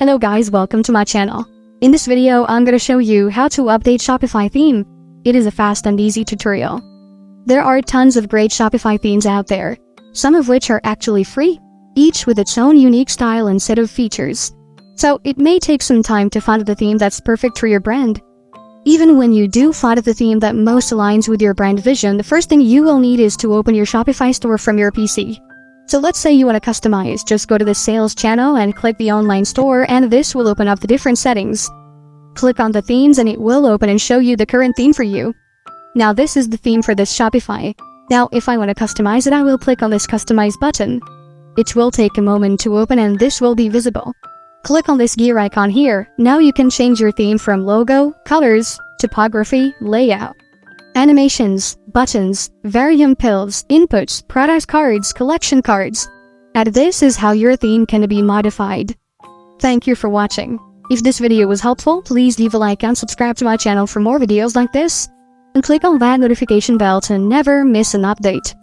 Hello guys, welcome to my channel. In this video, I'm gonna show you how to update Shopify theme. It is a fast and easy tutorial. There are tons of great Shopify themes out there, some of which are actually free, each with its own unique style and set of features. So it may take some time to find the theme that's perfect for your brand. Even when you do find the theme that most aligns with your brand vision, the first thing you will need is to open your Shopify store from your PC. So let's say you want to customize, just go to the sales channel and click the online store, and this will open up the different settings. Click on the themes and it will open and show you the current theme for you. Now this is the theme for this Shopify. Now if I want to customize it, I will click on this customize button. It will take a moment to open and this will be visible. Click on this gear icon here. Now you can change your theme from logo, colors, typography, layout, animations, buttons, variant pills, inputs, product cards, collection cards. And this is how your theme can be modified. Thank you for watching. If this video was helpful, please leave a like and subscribe to my channel for more videos like this. And click on that notification bell to never miss an update.